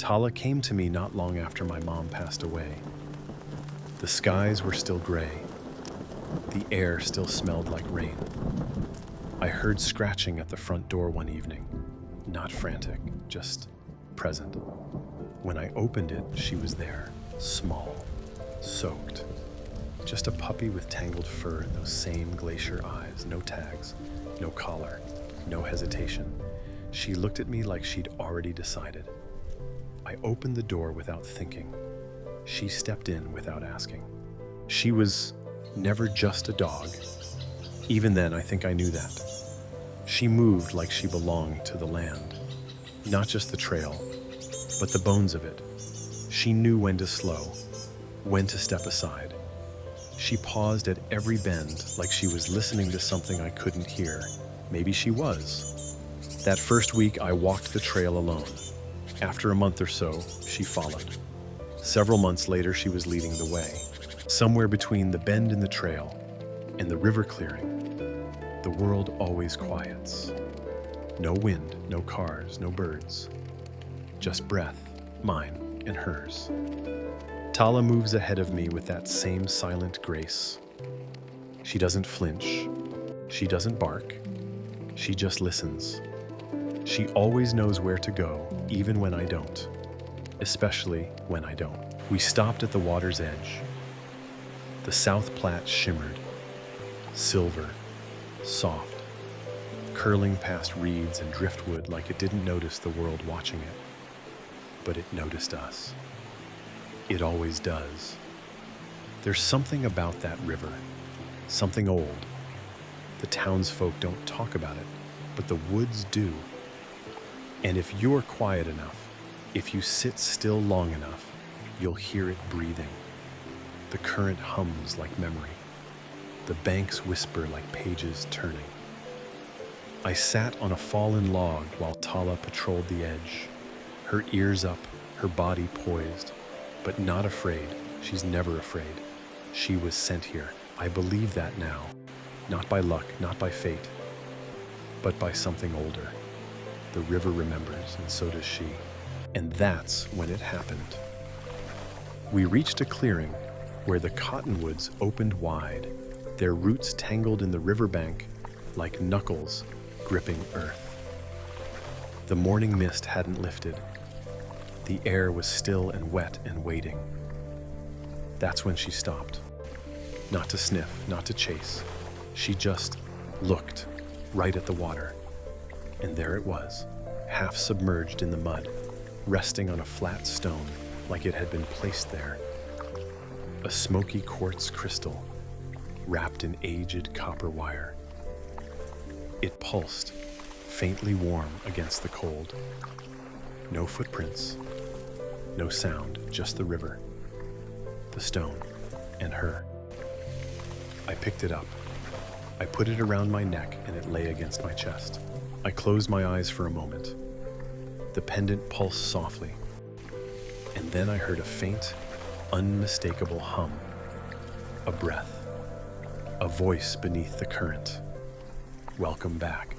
Talah came to me not long after my mom passed away. The skies were still gray. The air still smelled like rain. I heard scratching at the front door one evening. Not frantic, just present. When I opened it, she was there, small, soaked. Just a puppy with tangled fur and those same glacier eyes, no tags, no collar, no hesitation. She looked at me like she'd already decided. I opened the door without thinking. She stepped in without asking. She was never just a dog. Even then, I think I knew that. She moved like she belonged to the land. Not just the trail, but the bones of it. She knew when to slow, when to step aside. She paused at every bend like she was listening to something I couldn't hear. Maybe she was. That first week, I walked the trail alone. After a month or so, she followed. Several months later, she was leading the way. Somewhere between the bend in the trail and the river clearing, the world always quiets. No wind, no cars, no birds. Just breath, mine and hers. Talah moves ahead of me with that same silent grace. She doesn't flinch. She doesn't bark. She just listens. She always knows where to go, even when I don't. Especially when I don't. We stopped at the water's edge. The South Platte shimmered, silver, soft, curling past reeds and driftwood like it didn't notice the world watching it. But it noticed us. It always does. There's something about that river, something old. The townsfolk don't talk about it, but the woods do. And if you're quiet enough, if you sit still long enough, you'll hear it breathing. The current hums like memory. The banks whisper like pages turning. I sat on a fallen log while Talah patrolled the edge. Her ears up, her body poised, but not afraid. She's never afraid. She was sent here. I believe that now. Not by luck, not by fate, but by something older. The river remembers, and so does she. And that's when it happened. We reached a clearing where the cottonwoods opened wide, their roots tangled in the riverbank like knuckles gripping earth. The morning mist hadn't lifted. The air was still and wet and waiting. That's when she stopped. Not to sniff, not to chase. She just looked right at the water. And there it was, half submerged in the mud, resting on a flat stone like it had been placed there. A smoky quartz crystal, wrapped in aged copper wire. It pulsed, faintly warm against the cold. No footprints, no sound, just the river, the stone, and her. I picked it up. I put it around my neck and it lay against my chest. I closed my eyes for a moment. The pendant pulsed softly, and then I heard a faint, unmistakable hum. A breath, a voice beneath the current. Welcome back.